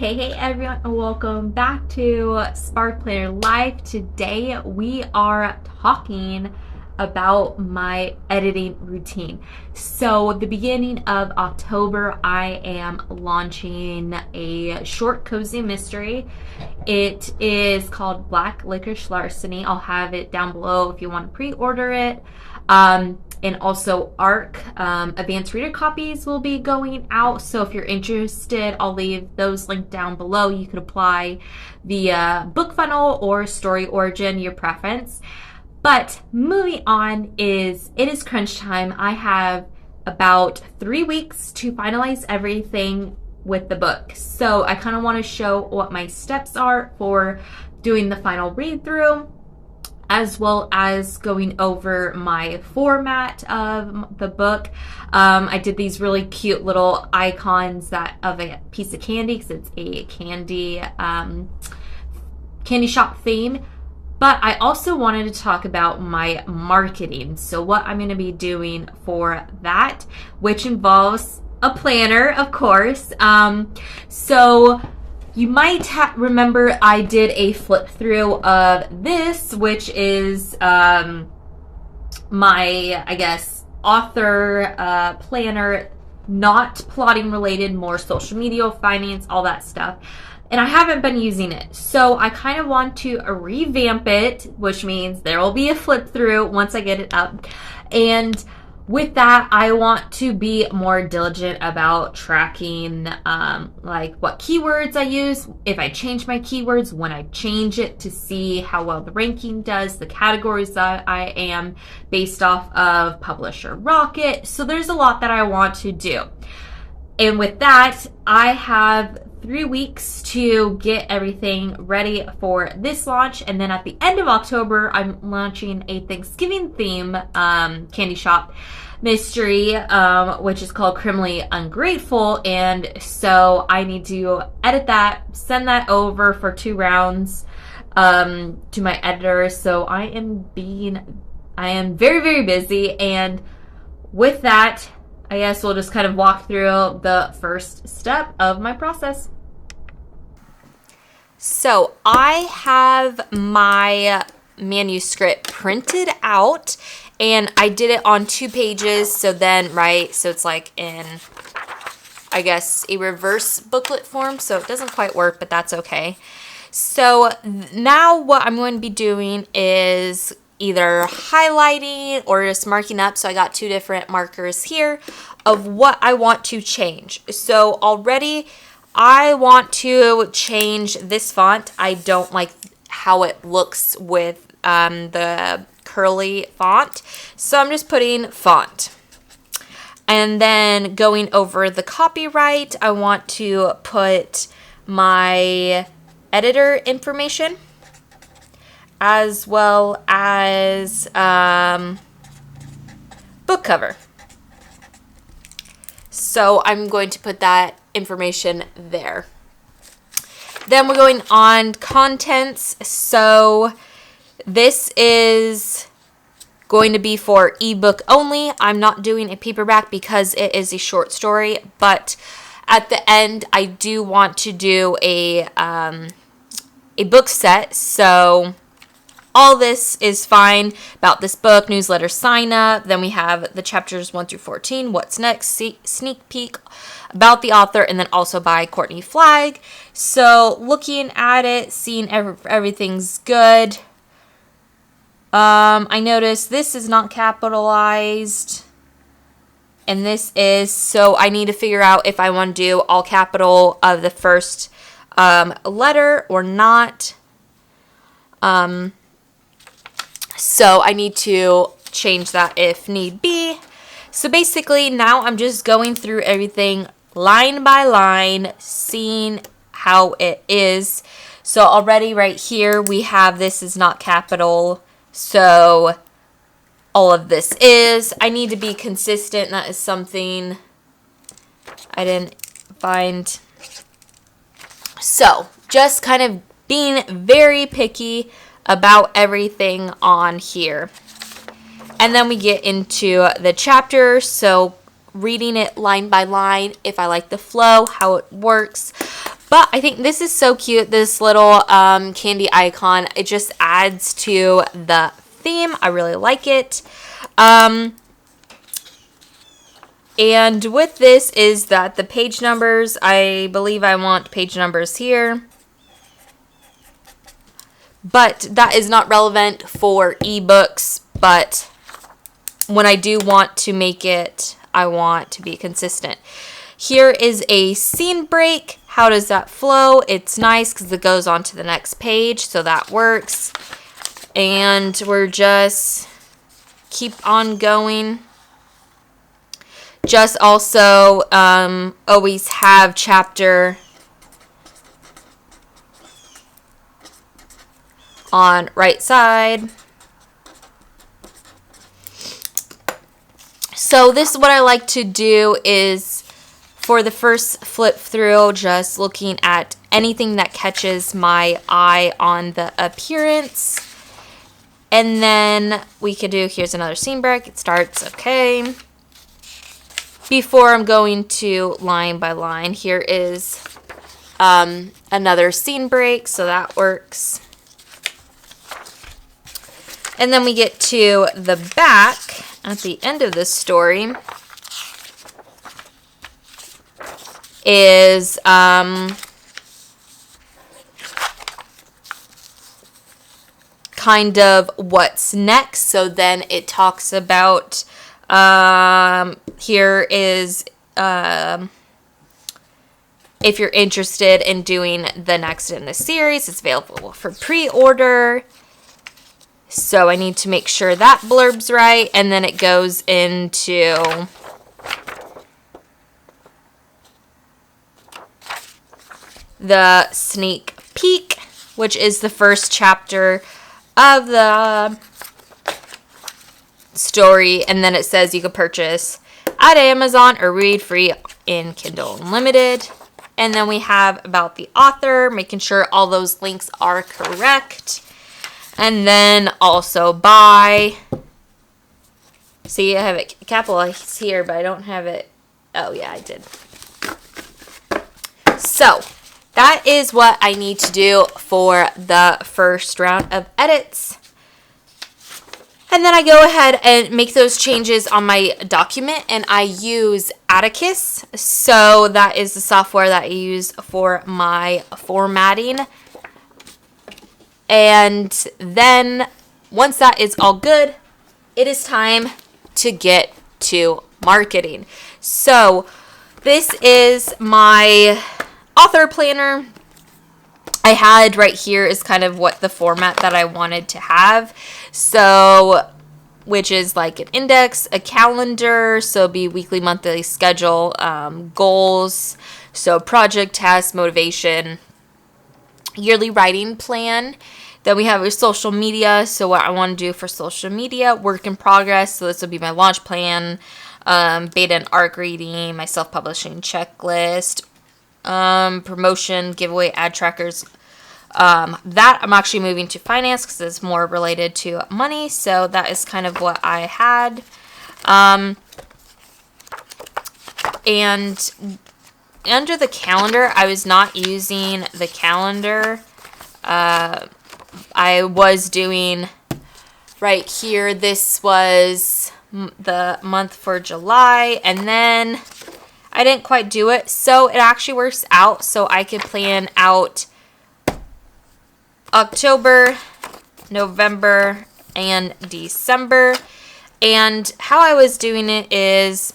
Hey everyone, and welcome back to Spark Planner Life. Today we are talking about my editing routine. So the beginning of October, I am launching a short cozy mystery. It is called Black Licorice Larceny. I'll have it down below if you want to pre-order it. And also ARC advanced reader copies will be going out. So if you're interested, I'll leave those linked down below. You could apply via book funnel or story origin, your preference. But moving on, it is crunch time. I have about 3 weeks to finalize everything with the book. So I kind of want to show what my steps are for doing the final read through, as well as going over my format of the book. I did these really cute little icons of a piece of candy, because it's a candy shop theme. But I also wanted to talk about my marketing. So what I'm going to be doing for that, which involves a planner, of course. So you might remember I did a flip through of this, which is my, I guess, author planner, not plotting related, more social media, finance, all that stuff. And I haven't been using it. So I kind of want to revamp it, which means there will be a flip through once I get it up. And with that, I want to be more diligent about tracking like what keywords I use, if I change my keywords, when I change it, to see how well the ranking does, the categories that I am based off of Publisher Rocket. So there's a lot that I want to do. And with that, I have 3 weeks to get everything ready for this launch. And then at the end of October, I'm launching a Thanksgiving theme candy shop mystery, which is called Criminally Ungrateful. And so I need to edit that, send that over for 2 rounds to my editor. So I am very, very busy. And with that, I guess we'll just kind of walk through the first step of my process. So I have my manuscript printed out, and I did it on 2 pages. So it's like in, I guess, a reverse booklet form. So it doesn't quite work, but that's okay. So now what I'm going to be doing is either highlighting or just marking up. So I got 2 different markers here of what I want to change. So already I want to change this font. I don't like how it looks with the curly font. So I'm just putting font. And then going over the copyright, I want to put my editor information, as well as book cover. So I'm going to put that information there. Then we're going on contents. So this is going to be for ebook only. I'm not doing a paperback because it is a short story, but at the end I do want to do a book set. So all this is fine about this book, newsletter sign up. Then we have the chapters 1 through 14, what's next, sneak peek, about the author, and then also by Courtney Flagg. So looking at it, seeing everything's good. I noticed this is not capitalized, and this is, so I need to figure out if I want to do all capital of the first letter or not. So I need to change that if need be. So basically now I'm just going through everything line by line, seeing how it is. So already right here we have this is not capital. So all of this is. I need to be consistent. That is something I didn't find. So just kind of being very picky about everything on here. And then we get into the chapter. So reading it line by line, if I like the flow, how it works. But I think this is so cute, this little candy icon. It just adds to the theme. I really like it. And with this is that the page numbers, I believe I want page numbers here. But that is not relevant for ebooks. But when I do want to make it, I want to be consistent. Here is a scene break. How does that flow? It's nice because it goes on to the next page, so that works. And we're just keep on going. Just also always have chapter on right side. So this is what I like to do is for the first flip through, just looking at anything that catches my eye on the appearance. And then we could do, here's another scene break. It starts, okay. Before I'm going to line by line, here is another scene break, so that works. And then we get to the back at the end of this story is kind of what's next. So then it talks about here is if you're interested in doing the next in the series, it's available for pre-order. So I need to make sure that blurb's right. And then it goes into the sneak peek, which is the first chapter of the story. And then it says you can purchase at Amazon or read free in Kindle Unlimited. And then we have about the author, making sure all those links are correct. And then also buy. See, I have it capitalized here, but I don't have it. Oh, yeah, I did. So that is what I need to do for the first round of edits. And then I go ahead and make those changes on my document, and I use Atticus. So that is the software that I use for my formatting. And then once that is all good, it is time to get to marketing. So this is my author planner. I had right here is kind of what the format that I wanted to have. So, which is like an index, a calendar, so be weekly, monthly schedule, goals, so project, task, motivation, yearly writing plan. Then we have our social media. So what I want to do for social media, work in progress. So this will be my launch plan, beta and ARC reading, my self-publishing checklist, promotion, giveaway, ad trackers. That I'm actually moving to finance because it's more related to money. So that is kind of what I had. And under the calendar, I was not using the calendar. I was doing right here. This was the month for July, and then I didn't quite do it. So it actually works out. So I could plan out October, November, and December. And how I was doing it is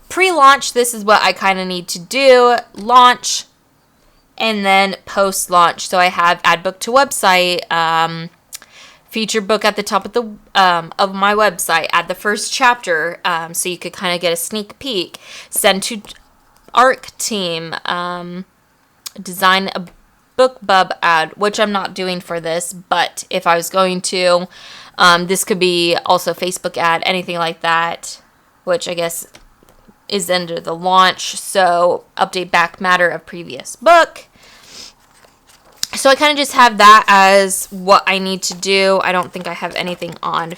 pre-launch. This is what I kind of need to do. Launch. And then post-launch. So I have add book to website, feature book at the top of the of my website, add the first chapter, so you could kind of get a sneak peek. Send to ARC team, design a BookBub ad, which I'm not doing for this, but if I was going to, this could be also Facebook ad, anything like that, which I guess is under the launch. So update back matter of previous book. So I kind of just have that as what I need to do. I don't think I have anything on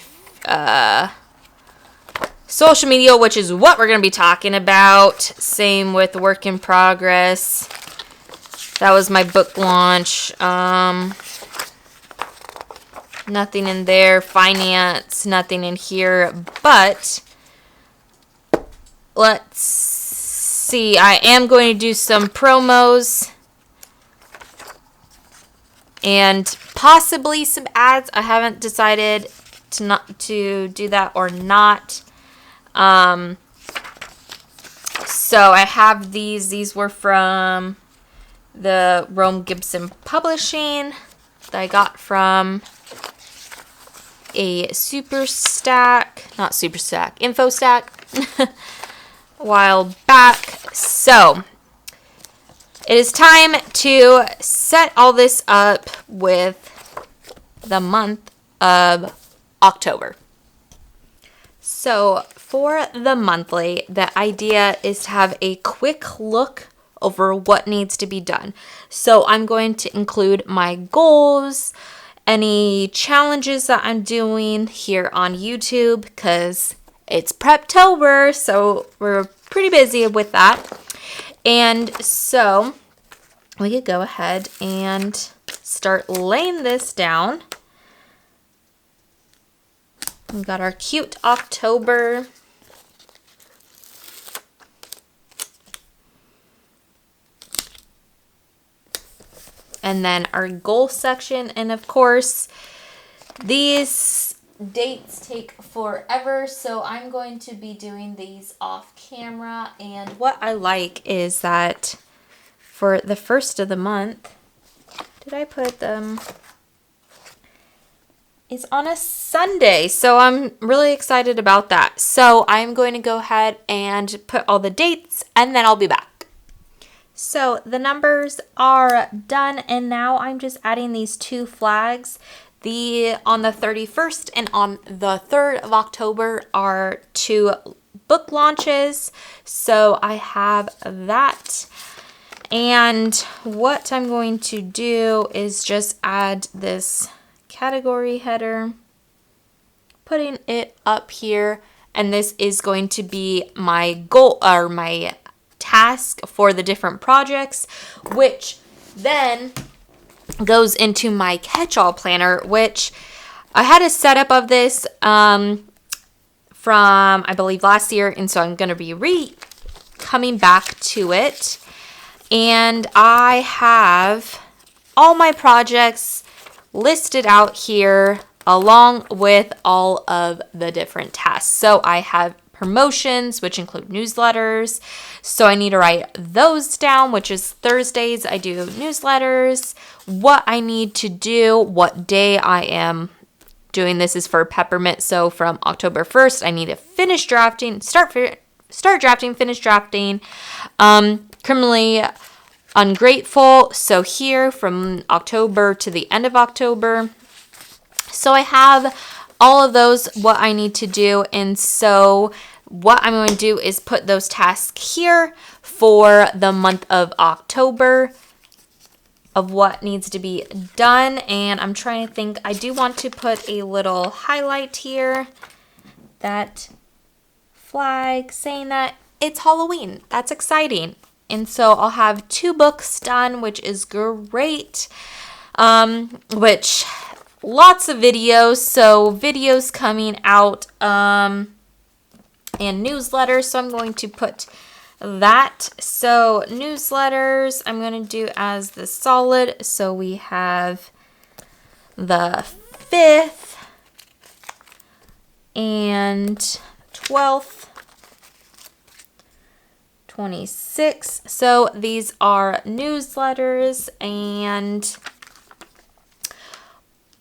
social media, which is what we're going to be talking about. Same with work in progress. That was my book launch. Nothing in there. Finance, nothing in here. But let's see. I am going to do some promos and possibly some ads. I haven't decided to do that or not. So I have these. These were from the Rome Gibson Publishing that I got from a info stack a while back. So it is time to set all this up with the month of October. So for the monthly, the idea is to have a quick look over what needs to be done. So I'm going to include my goals, any challenges that I'm doing here on YouTube, because it's Preptober, so we're pretty busy with that. And so we could go ahead and start laying this down. We've got our cute October. And then our goal section. And of course, these dates take forever, so I'm going to be doing these off camera. And what I like is that for the first of the month, did I put them? It's on a Sunday, so I'm really excited about that. So I'm going to go ahead and put all the dates, and then I'll be back. So the numbers are done, and now I'm just adding these 2 flags. On the 31st and on the 3rd of October are 2 book launches. So I have that. And what I'm going to do is just add this category header, putting it up here. And this is going to be my goal, or my task for the different projects, which then goes into my catch-all planner, which I had a setup of this from, I believe, last year, and so I'm going to be coming back to it. And I have all my projects listed out here along with all of the different tasks. So I have promotions, which include newsletters. So I need to write those down, which is Thursdays. I do newsletters, what I need to do, what day I am doing. This is for Peppermint. So from October 1st, I need to finish drafting, start drafting, finish drafting. Criminally Ungrateful. So here from October to the end of October. So I have all of those, what I need to do. And so what I'm going to do is put those tasks here for the month of October of what needs to be done. And I'm trying to think, I do want to put a little highlight here, that flag saying that it's Halloween. That's exciting. And so I'll have 2 books done, which is great. Which lots of videos. So videos coming out and newsletters. So I'm going to put that. So newsletters I'm going to do as the solid. So we have the 5th and 12th. 26. So these are newsletters, and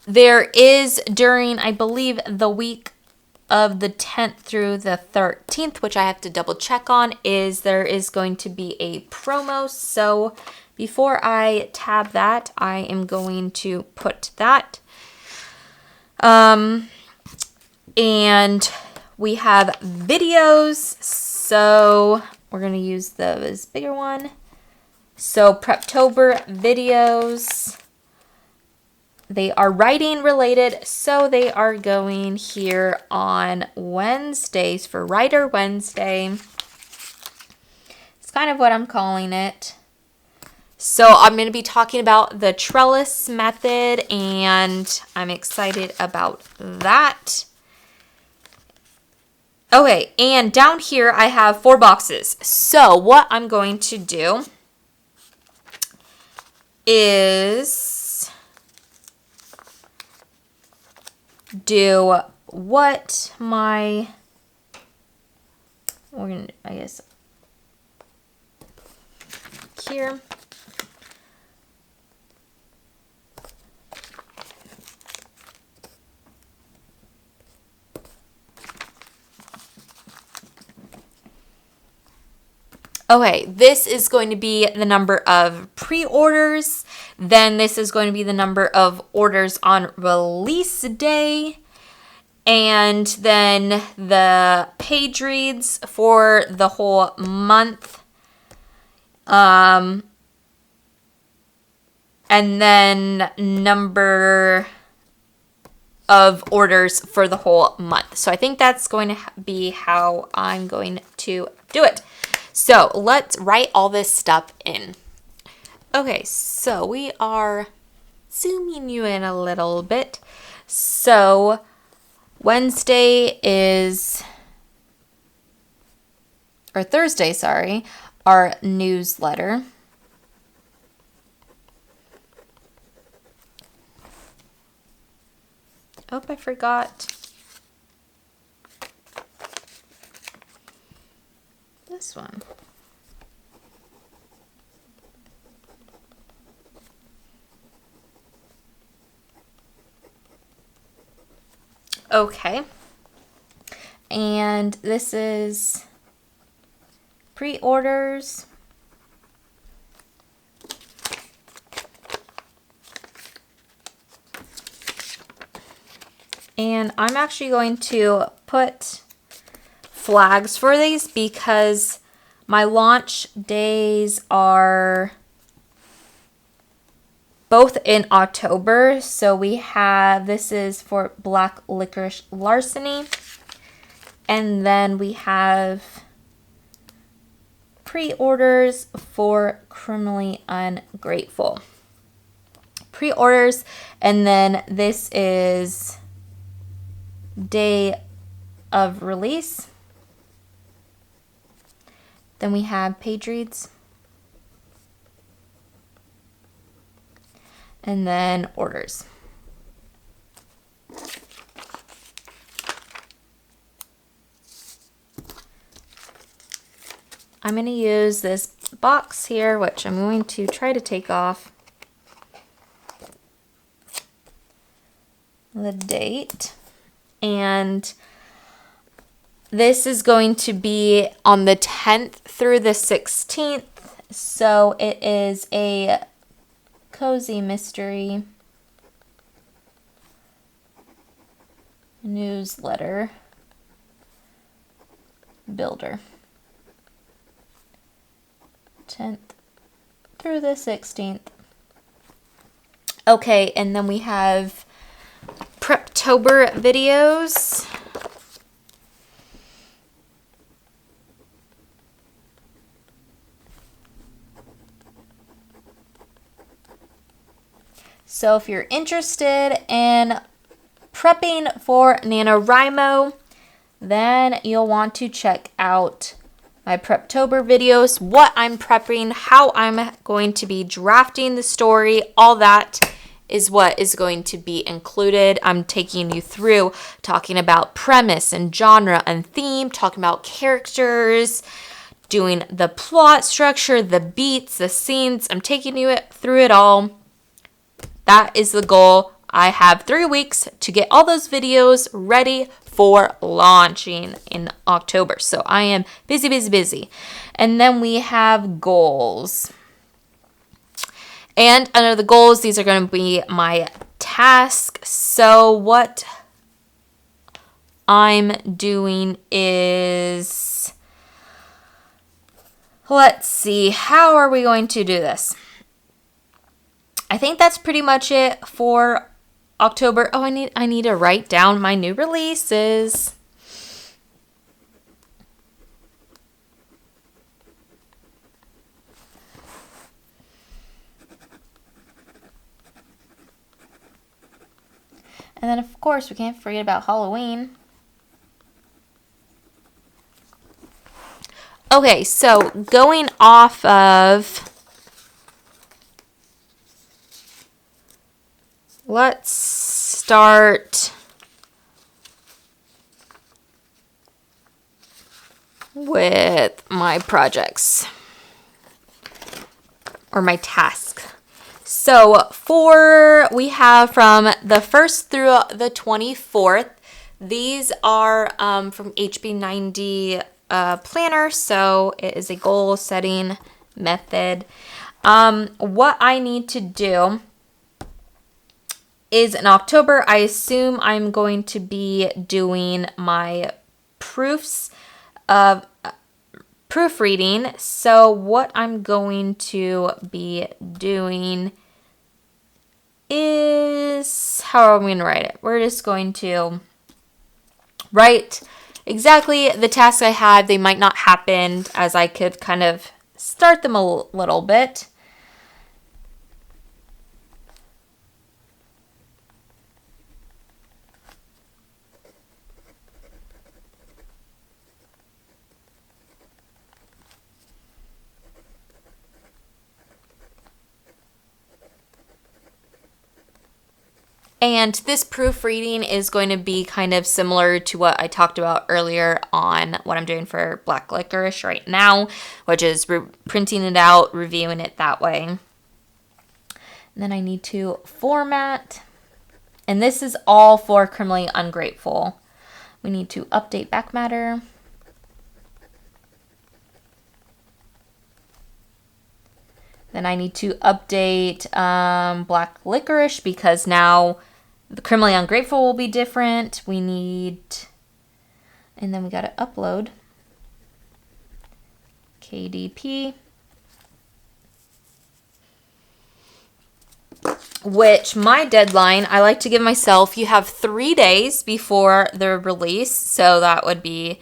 there is during, I believe, the week of the 10th through the 13th, which I have to double check on, is there is going to be a promo. So before I tab that, I am going to put that. And we have videos. So we're going to use this bigger one. So Preptober videos. They are writing related, so they are going here on Wednesdays for Writer Wednesday. It's kind of what I'm calling it. So I'm going to be talking about the trellis method, and I'm excited about that. Okay, and down here I have 4 boxes. So what I'm going to do is do what my, we're going to, I guess, here. Okay, this is going to be the number of pre-orders. Then this is going to be the number of orders on release day. And then the page reads for the whole month. And then number of orders for the whole month. So I think that's going to be how I'm going to do it. So let's write all this stuff in. Okay, so we are zooming you in a little bit. So Thursday, our newsletter. Oh, I forgot this one. Okay. And this is pre-orders. And I'm actually going to put flags for these because my launch days are both in October. So we have, this is for Black Licorice Larceny. And then we have pre-orders for Criminally Ungrateful. Pre-orders, and then this is day of release. Then we have page reads. And then orders. I'm going to use this box here, which I'm going to try to take off the date. And this is going to be on the 10th through the 16th. So it is a cozy mystery newsletter builder. 10th through the 16th. Okay, and then we have Preptober videos. So if you're interested in prepping for NaNoWriMo, then you'll want to check out my Preptober videos, what I'm prepping, how I'm going to be drafting the story, all that is what is going to be included. I'm taking you through talking about premise and genre and theme, talking about characters, doing the plot structure, the beats, the scenes. I'm taking you through it all. That is the goal. I have 3 weeks to get all those videos ready for launching in October. So I am busy, busy, busy. And then we have goals. And under the goals, these are going to be my tasks. So what I'm doing is, let's see, how are we going to do this? I think that's pretty much it for October. Oh, I need to write down my new releases. And then, of course, we can't forget about Halloween. Okay, so going off of... Let's start with my projects. Or my tasks. So we have from the 1st through the 24th. These are from HB90 planner. So it is a goal setting method. What I need to do is in October, I assume I'm going to be doing my proofs of proofreading. So what I'm going to be doing is, how are we going to write it? We're just going to write exactly the tasks I had. They might not happen, as I could kind of start them a little bit. And this proofreading is going to be kind of similar to what I talked about earlier on what I'm doing for Black Licorice right now, which is printing it out, reviewing it that way. And then I need to format. And this is all for Criminally Ungrateful. We need to update back matter. Then I need to update Black Licorice because now the Criminally Ungrateful will be different. We need, and then we got to upload KDP, which my deadline, I like to give myself, you have 3 days before the release. So that would be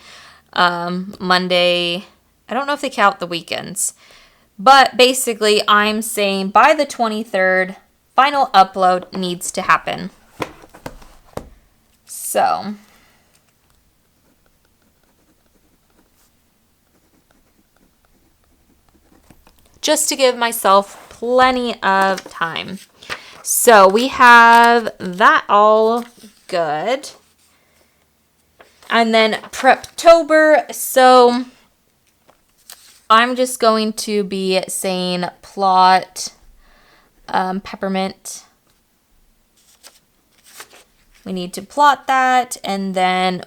Monday. I don't know if they count the weekends. But basically, I'm saying by the 23rd, final upload needs to happen. So, just to give myself plenty of time. So, we have that all good. And then Preptober, so I'm just going to be saying plot peppermint. We need to plot that, and then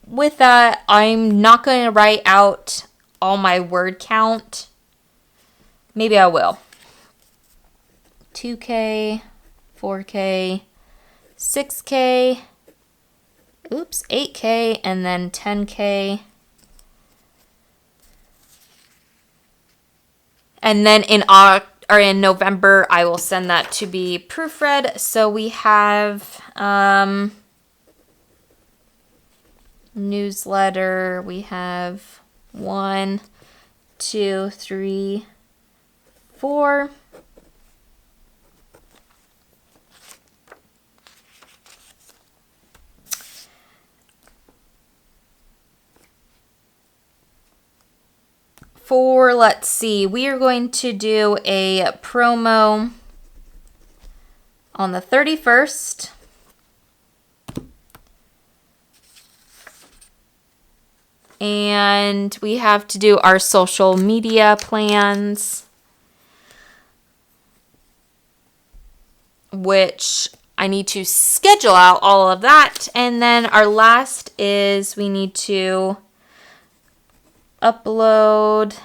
with that, I'm not going to write out all my word count. Maybe I will. 2K, 4K, 6K, 8K, and then 10K. And then in November, I will send that to be proofread. So we have newsletter. We have 1, 2, 3, 4. Let's see, we are going to do a promo on the 31st. And we have to do our social media plans, which I need to schedule out all of that. And then our last is we need to upload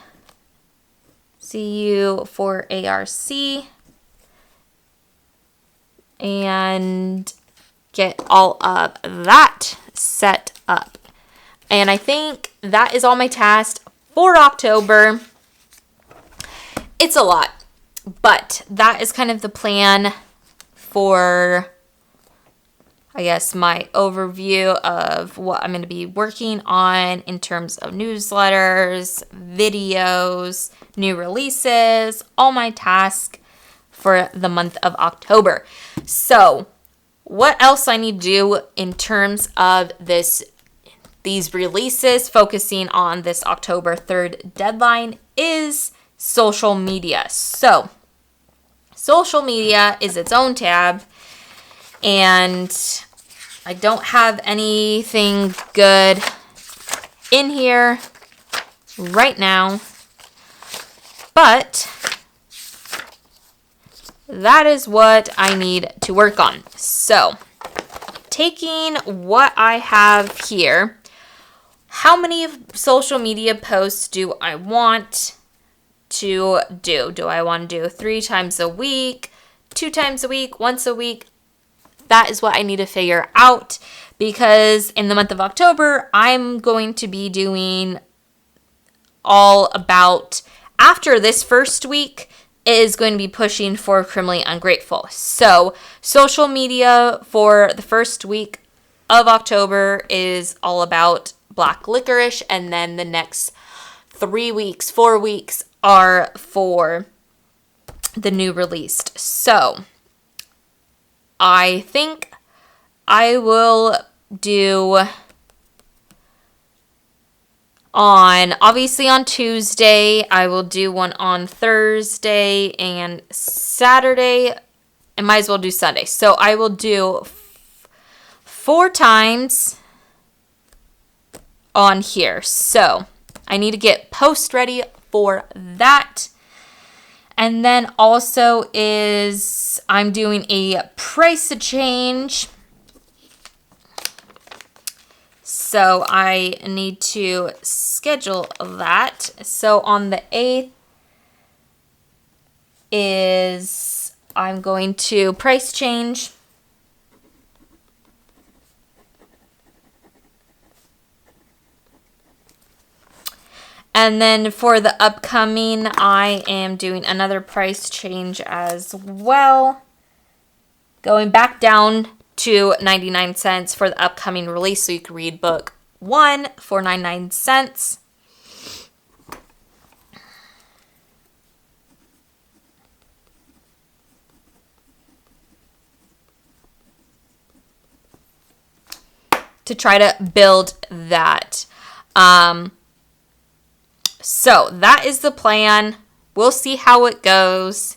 CU for ARC and get all of that set up. And I think that is all my tasks for October. It's a lot, but that is kind of the plan for, I guess, my overview of what I'm going to be working on in terms of newsletters, videos, new releases, all my tasks for the month of October. So what else I need to do in terms of these releases, focusing on this October 3rd deadline, is social media. So social media is its own tab, and I don't have anything good in here right now, but that is what I need to work on. So taking what I have here, how many social media posts do I want to do? Do I want to do 3 times a week, 2 times a week, once a week? That is what I need to figure out, because in the month of October, I'm going to be doing all about, after this first week, is going to be pushing for Criminally Ungrateful. So social media for the first week of October is all about Black Licorice, and then the next 3 weeks, 4 weeks are for the new released. So I think I will do obviously on Tuesday, I will do one on Thursday and Saturday, and might as well do Sunday. So I will do 4 times on here. So I need to get post ready for that. And then also I'm doing a price change. So I need to schedule that. So on the 8th I'm going to price change. And then for the upcoming, I am doing another price change as well, going back down to 99 cents for the upcoming release, so you can read book 1 for 99 cents. To try to build that. So that is the plan. We'll see how it goes.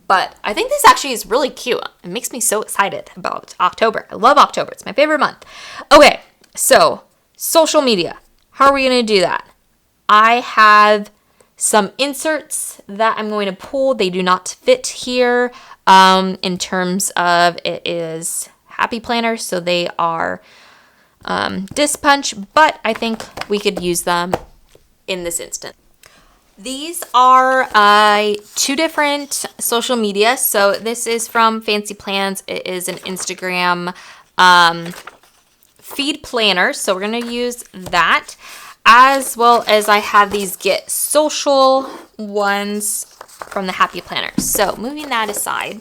But I think this actually is really cute. It makes me so excited about October. I love October. It's my favorite month. Okay, so social media. How are we going to do that? I have some inserts that I'm going to pull. They do not fit here in terms of it is Happy Planner, so they are disc punch, but I think we could use them in this instance. These are 2 different social media. So this is from Fancy Plans. It is an Instagram feed planner. So we're going to use that, as well as I have these Get Social ones from the Happy Planner. So moving that aside,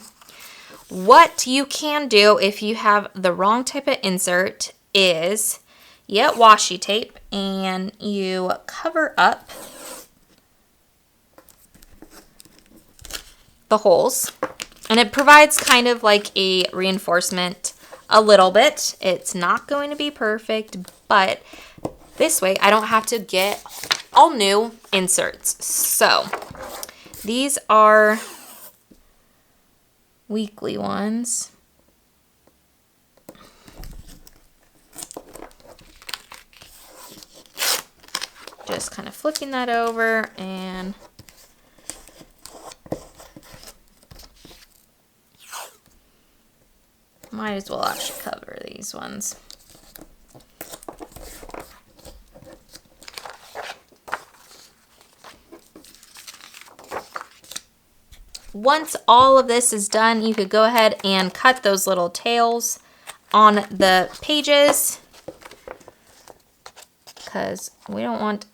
what you can do if you have the wrong type of insert is you get washi tape and you cover up the holes, and it provides kind of like a reinforcement a little bit. It's not going to be perfect, but this way I don't have to get all new inserts. So these are weekly ones. Just kind of flipping that over, and might as well actually cover these ones. Once all of this is done, you could go ahead and cut those little tails on the pages, because we don't want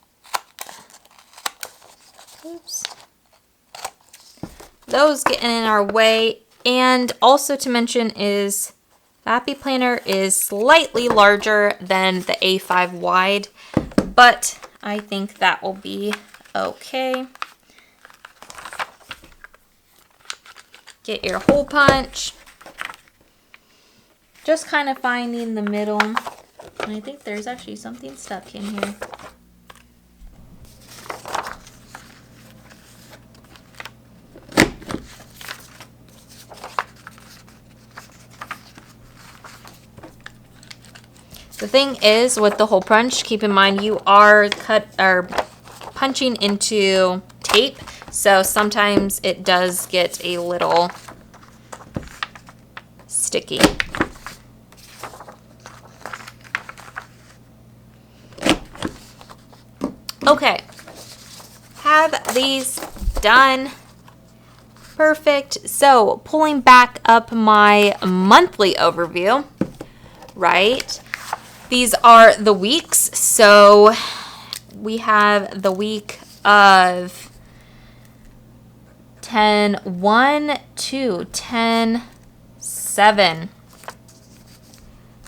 those getting in our way. And also to mention is the Happy Planner is slightly larger than the A5 wide, but I think that will be okay. Get your hole punch. just kind of finding the middle. And I think there's actually something stuck in here. The thing is, with the hole punch, keep in mind you are punching into tape, so sometimes it does get a little sticky. Okay, have these done. Perfect. So pulling back up my monthly overview, right? These are the weeks. So we have the week of 10-1 to 10-7.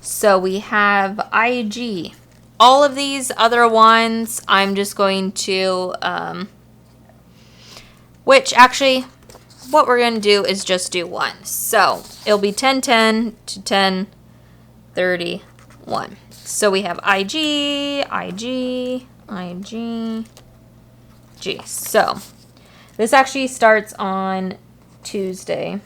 So we have IG. All of these other ones, I'm just going to, which actually, what we're going to do is just do one. So it'll be 10-10 to 10-31. So we have IG, IG, IG, G. So this actually starts on Tuesday.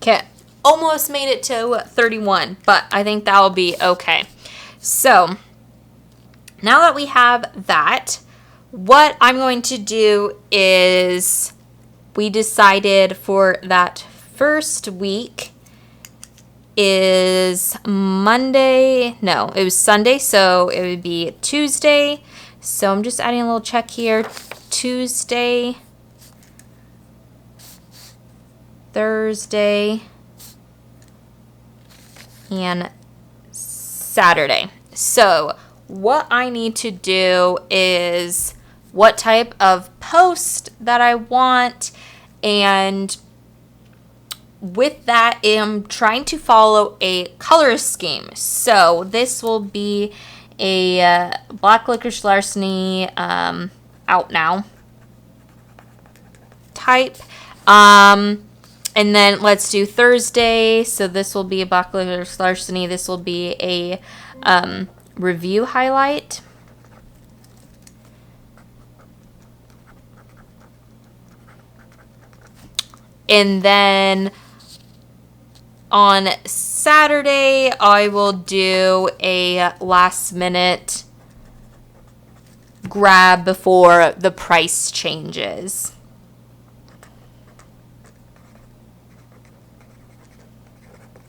Okay, almost made it to 31, but I think that will be okay. So now that we have that, what I'm going to do is, we decided for that first week is Monday. No, it was Sunday, so it would be Tuesday. So I'm just adding a little check here. Tuesday, Thursday, and Saturday. So what I need to do is what type of post that I want, and with that, I'm trying to follow a color scheme. So this will be a Black Licorice Larceny out now type. And then let's do Thursday. So this will be a Black Licorice Larceny. This will be a review highlight. And then on Saturday, I will do a last minute grab before the price changes.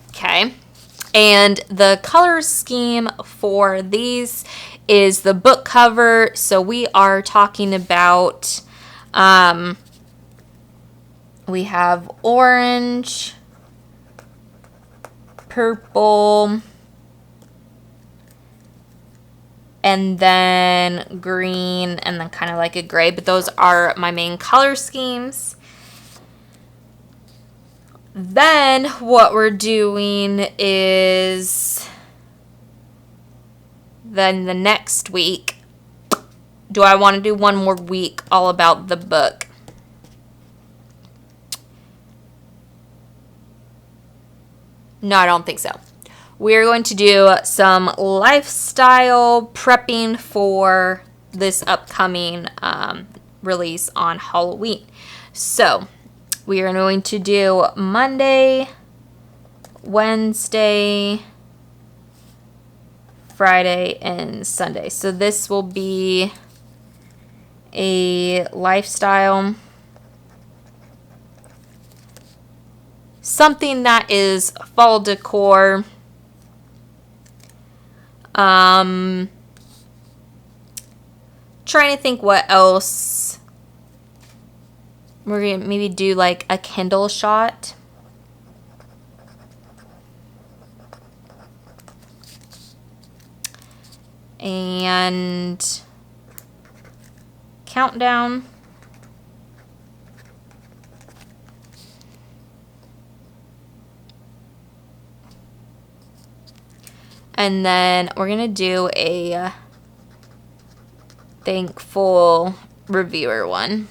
Okay, and the color scheme for these is the book cover. So we are talking about, we have orange, purple, and then green, and then kind of like a gray, but those are my main color schemes. Then what we're doing is, then the next week, do I want to do one more week all about the book? No, I don't think so. We're going to do some lifestyle prepping for this upcoming release on Halloween. So we are going to do Monday, Wednesday, Friday, and Sunday. So this will be a lifestyle, something that is fall decor. Trying to think what else. We're going to maybe do like a Kindle shot. And countdown. And then we're going to do a thankful reviewer one.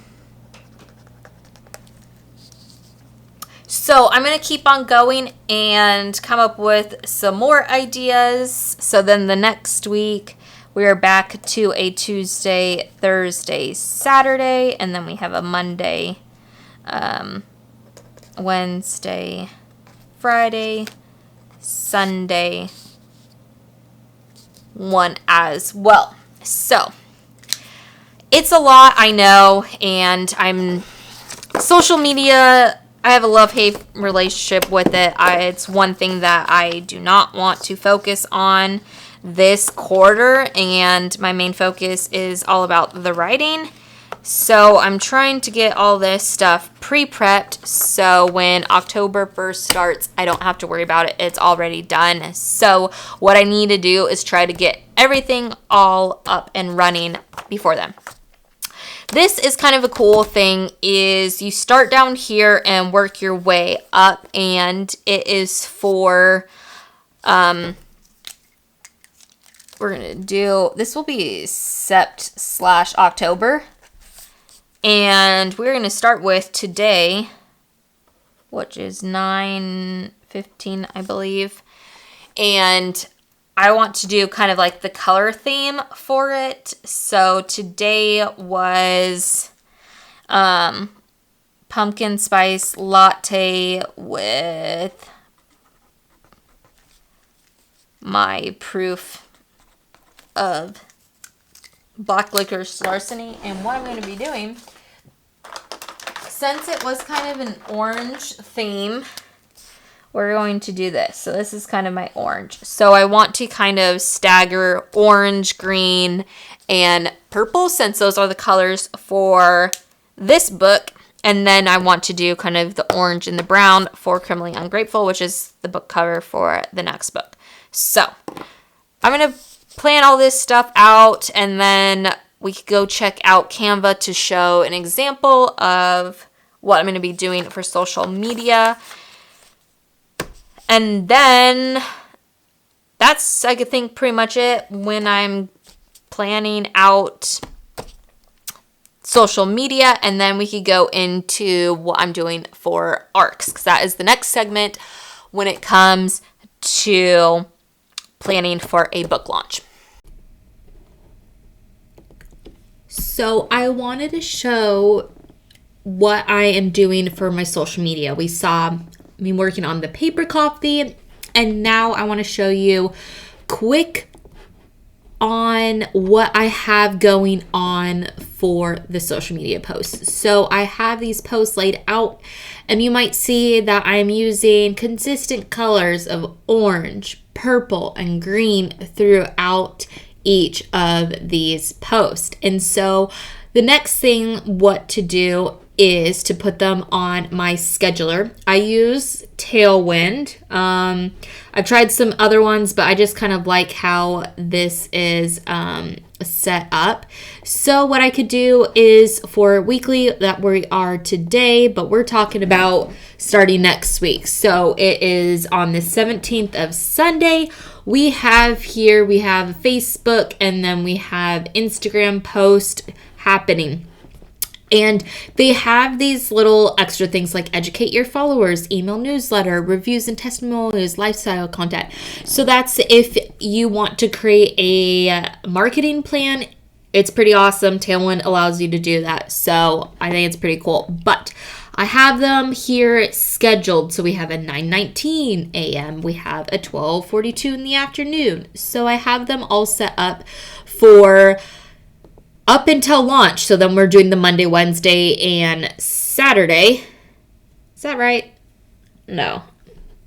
So I'm going to keep on going and come up with some more ideas. So then the next week we are back to a Tuesday, Thursday, Saturday, and then we have a Monday, Wednesday, Friday, Sunday one as well. So it's a lot, I know, and social media, I have a love-hate relationship with it. It's one thing that I do not want to focus on this quarter, and my main focus is all about the writing. So I'm trying to get all this stuff pre-prepped so when October 1st starts, I don't have to worry about it. It's already done. So what I need to do is try to get everything all up and running before then. This is kind of a cool thing, is you start down here and work your way up, and it is for, we're going to do, this will be Sept/October, and we're going to start with today, which is 9/15, I believe, and I want to do kind of like the color theme for it. So today was pumpkin spice latte with my proof of black licorice Larceny. And what I'm going to be doing, since it was kind of an orange theme, we're going to do this. So this is kind of my orange. So I want to kind of stagger orange, green, and purple, since those are the colors for this book. And then I want to do kind of the orange and the brown for Criminally Ungrateful, which is the book cover for the next book. So I'm going to plan all this stuff out, and then we could go check out Canva to show an example of what I'm going to be doing for social media. And then that's, I think, pretty much it when I'm planning out social media. And then we could go into what I'm doing for ARCs, because that is the next segment when it comes to planning for a book launch. So I wanted to show what I am doing for my social media. We saw me working on the paper copy, and now I want to show you quick on what I have going on for the social media posts. So I have these posts laid out, and you might see that I'm using consistent colors of orange, purple, and green throughout each of these posts. And so the next thing what to do is to put them on my scheduler. I use Tailwind. I've tried some other ones, but I just kind of like how this is set up. So what I could do is for weekly, that we are today, but we're talking about starting next week. So it is on the 17th of Sunday. We have Facebook, and then we have Instagram post happening. And they have these little extra things like educate your followers, email newsletter, reviews and testimonials, lifestyle content. So that's if you want to create a marketing plan. It's pretty awesome. Tailwind allows you to do that. So I think it's pretty cool. But I have them here scheduled. So we have a 9:19 a.m. We have a 12:42 in the afternoon. So I have them all set up for up until launch. So then we're doing the Monday, Wednesday, and Saturday. Is that right? No.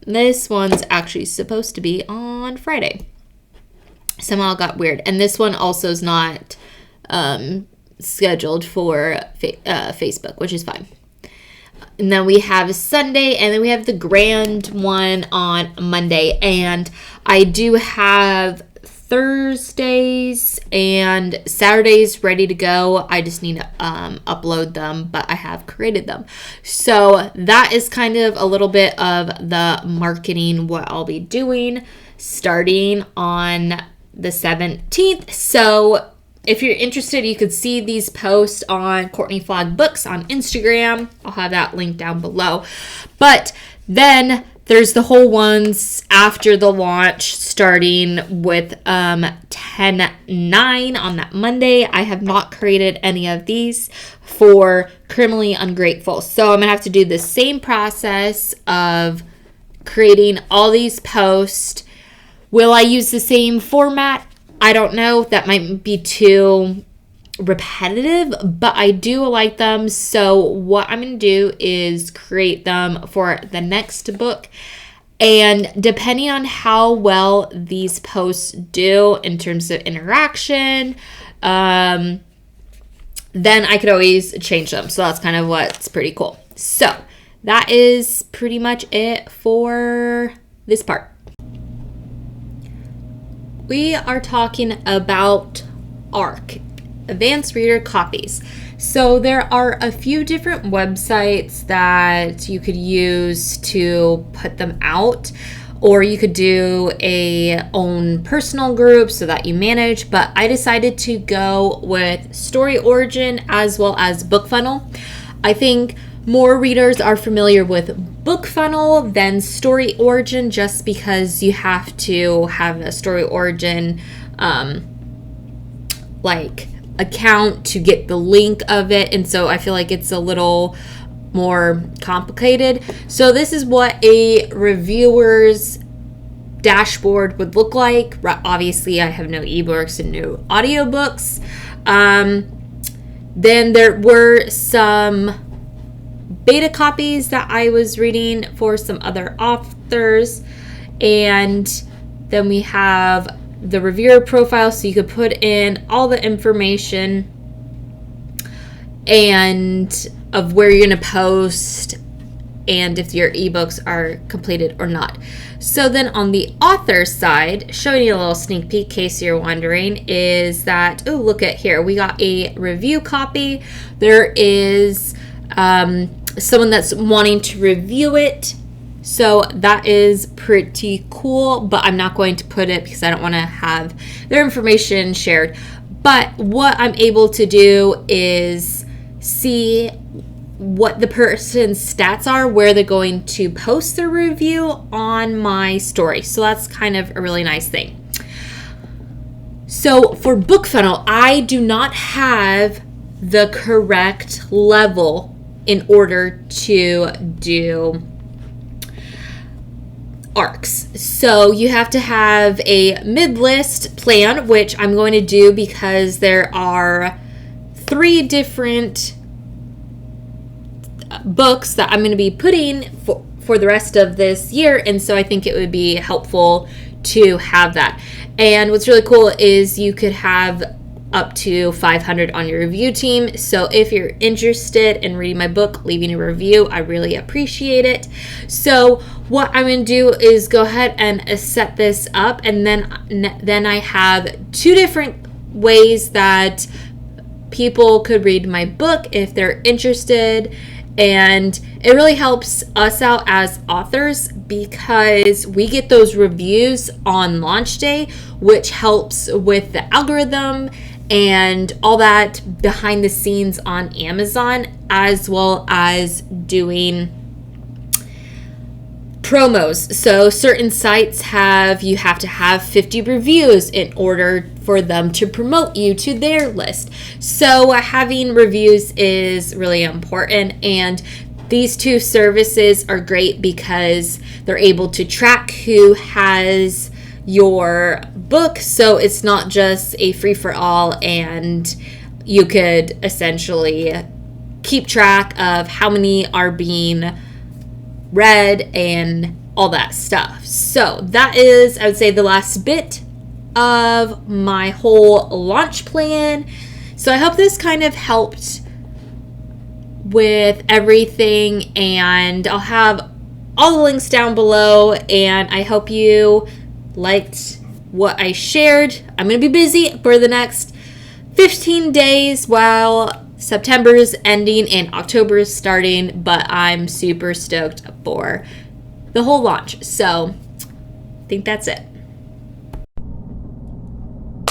This one's actually supposed to be on Friday. Somehow it got weird. And this one also is not scheduled for Facebook, which is fine. And then we have Sunday, and then we have the grand one on Monday. And I do have Thursdays and Saturdays ready to go. I just need to upload them, but I have created them. So that is kind of a little bit of the marketing, what I'll be doing starting on the 17th. So if you're interested, you could see these posts on Courtney Flagbooks on Instagram. I'll have that link down below. But then there's the whole ones after the launch, starting with 10/9 on that Monday. I have not created any of these for Criminally Ungrateful. So I'm going to have to do the same process of creating all these posts. Will I use the same format? I don't know. That might be too repetitive, but I do like them. So what I'm going to do is create them for the next book. And depending on how well these posts do in terms of interaction, then I could always change them. So that's kind of what's pretty cool. So that is pretty much it for this part. We are talking about ARC, Advanced Reader Copies. So there are a few different websites that you could use to put them out, or you could do a own personal group so that you manage, but I decided to go with Story Origin as well as BookFunnel. I think more readers are familiar with BookFunnel than Story Origin, just because you have to have a Story Origin account to get the link of it, and so I feel like it's a little more complicated. So this is what a reviewer's dashboard would look like. Obviously I have no ebooks and no audiobooks. Then there were some beta copies that I was reading for some other authors, and then we have the reviewer profile, so you could put in all the information and of where you're going to post and if your ebooks are completed or not. So then on the author side, showing you a little sneak peek in case you're wondering, is that, oh, look at here, we got a review copy. There is someone that's wanting to review it. So that is pretty cool, but I'm not going to put it because I don't want to have their information shared. But what I'm able to do is see what the person's stats are, where they're going to post their review on my story. So that's kind of a really nice thing. So for BookFunnel, I do not have the correct level in order to do ARCs. So you have to have a mid-list plan, which I'm going to do because there are 3 different books that I'm going to be putting for the rest of this year, and so I think it would be helpful to have that. And what's really cool is you could have up to 500 on your review team. So if you're interested in reading my book, leaving a review, I really appreciate it. So what I'm going to do is go ahead and set this up, and then I have 2 different ways that people could read my book if they're interested. And it really helps us out as authors because we get those reviews on launch day, which helps with the algorithm and all that behind the scenes on Amazon, as well as doing promos. So certain sites you have to have 50 reviews in order for them to promote you to their list. So having reviews is really important, and these 2 services are great because they're able to track who has your book, so it's not just a free-for-all, and you could essentially keep track of how many are being read and all that stuff. So that is, I would say, the last bit of my whole launch plan. So I hope this kind of helped with everything, and I'll have all the links down below, and I hope you liked what I shared. I'm going to be busy for the next 15 days while September is ending and October is starting, but I'm super stoked for the whole launch. So I think that's it.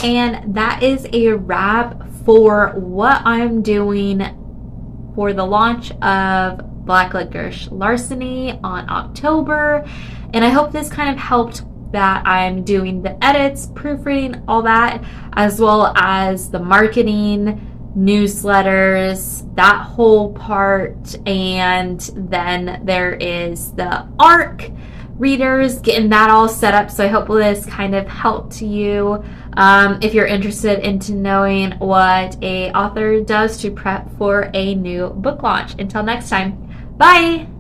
And that is a wrap for what I'm doing for the launch of Black Licorice Larceny on October. And I hope this kind of helped that I'm doing the edits, proofreading, all that, as well as the marketing, newsletters, that whole part. And then there is the ARC readers, getting that all set up. So I hope this kind of helped you if you're interested into knowing what a author does to prep for a new book launch. Until next time, bye!